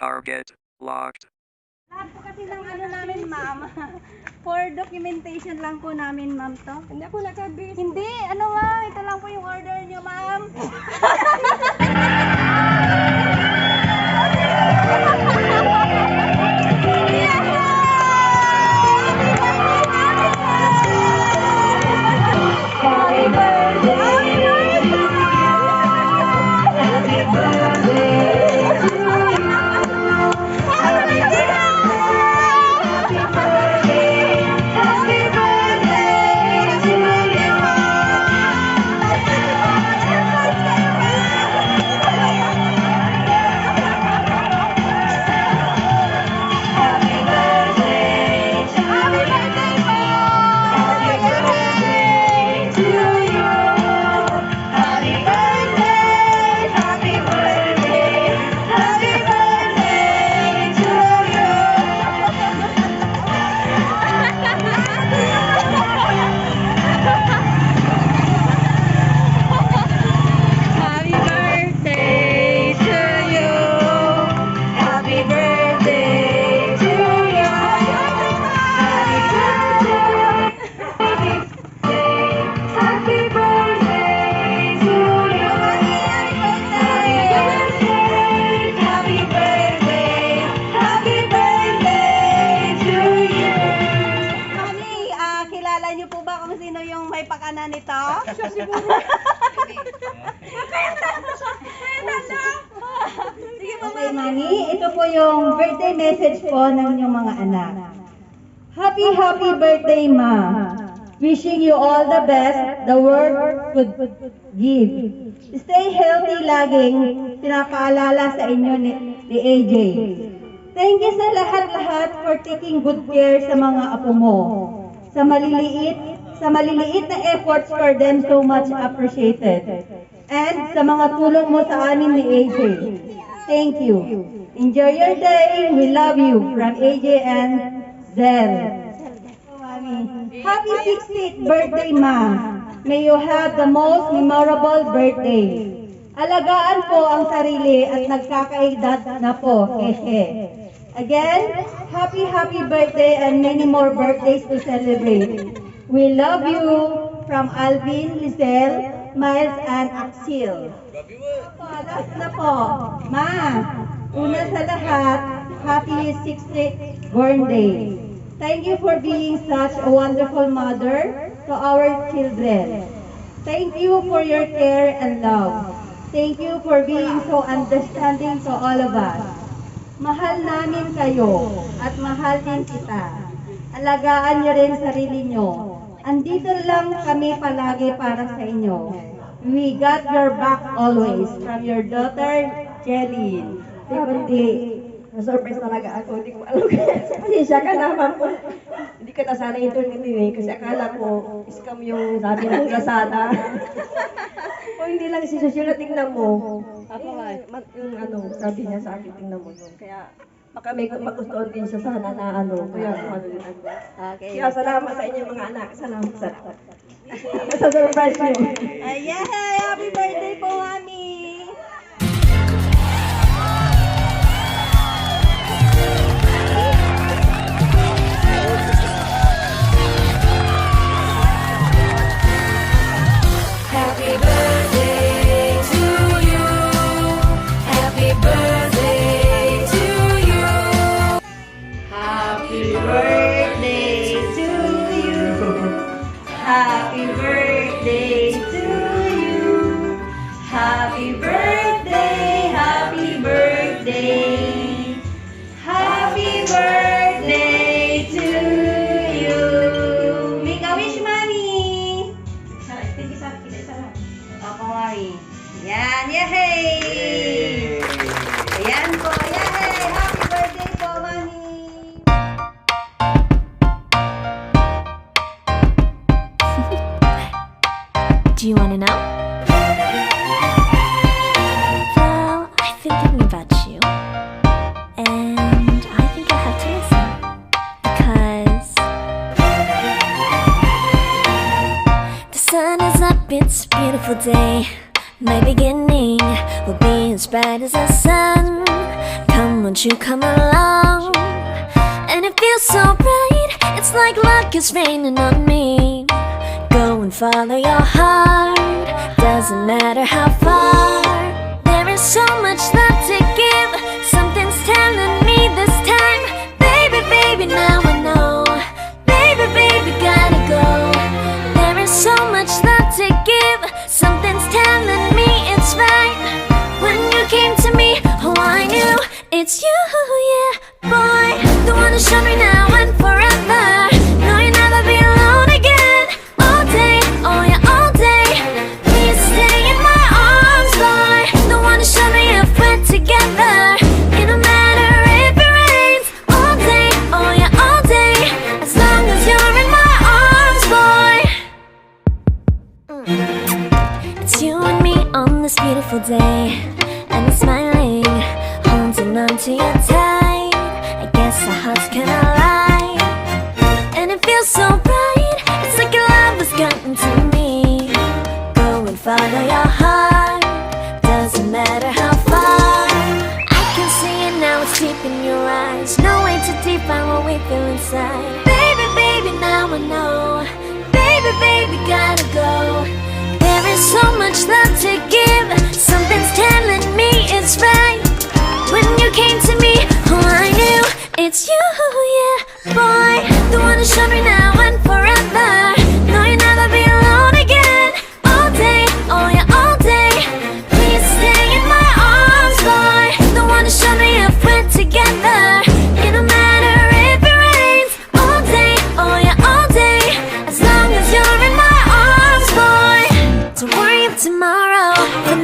Target locked. Lahat po kasi ng ano namin, ma'am. For documentation lang po namin, ma'am, to. Hindi ako nakabis. Hindi, ano ma'am, ito lang po yung order niyo, ma'am. Happy pakana nito? Siya siguro. Sige po, Okay, Mami, ito po yung birthday message po ng inyong mga anak. Happy, happy birthday, Ma. Wishing you all the best the world could give. Stay healthy laging pinapaalala sa inyo ni AJ. Thank you sa lahat-lahat for taking good care sa mga apo mo. Sa maliliit na efforts for them, so much appreciated. And sa mga tulong mo sa amin ni AJ. Thank you. Enjoy your day. We love you. From AJ and Zel. Happy 60th birthday, Ma. May you have the most memorable birthday. Alagaan po ang sarili at nagkakaedad na po. Again, happy, happy birthday and many more birthdays to celebrate. We love you from Alvin, Lizelle, Miles, and Axel. Last na po. Ma, una sa lahat, happy 60th born day. Thank you for being such a wonderful mother to our children. Thank you for your care and love. Thank you for being so understanding to all of us. Mahal namin kayo at mahal din kita. Alagaan niyo rin sarili niyo. Andito lang kami palagi para sa inyo. We got your back always from your daughter, Jeline. Hindi. Na-surprise talaga ako. Hindi ko alam. Kasi siya ka naman po. Hindi ka sana internet eh. Kasi akala ko, scam yung sabi ng Lazada. O hindi lang si Susyl na tingnan mo. Ako nga. Yung ano, sabi niya sa akin, tingnan mo yun. Kaya baka may magustuhan din siya sana na ano. Kaya ano din ako. Okay. Kaya salamat sa inyo mga anak. Salamat sa sa surprise niyo. Ayan, happy birthday po, Mami! Happy birthday to you. Happy birthday to you. Happy birthday to you. Happy birthday to you. Happy birthday, happy birthday. Happy birthday to you. Make a wish, Mami. Ako, Mami. Yan, yay! Ayan po, yay! Happy birthday po, Mami. Do you want to know? Well, I've been thinking about you, and I think I'll have to listen because the sun is up, it's a beautiful day. My beginning will be as bright as the sun. Come won't you come along? And it feels so right, it's like luck is raining on me. Go and follow your heart, doesn't matter how far. There is so much love to give, something's telling me this time. Baby, baby, now I know. Baby, baby, gotta go. There is so much love to give, something's telling me it's right. When you came to me, oh I knew it's you, yeah, boy. The one to show me now and forever. No, you'll never be alone again. All day, oh yeah, all day. Please stay in my arms, boy. The one to show me if we're together. It don't matter if it rains. All day, oh yeah, all day. As long as you're in my arms, boy. It's you and me on this beautiful day, and I'm smiling, holding on to you tight. I guess our hearts can align, and it feels so right. It's like your love has gotten to me. Go and follow your heart, doesn't matter how far. I can see it now, it's deep in your eyes. No way to define what we feel inside. Baby, baby, now I know. Baby, baby, gotta go. There is so much love to give.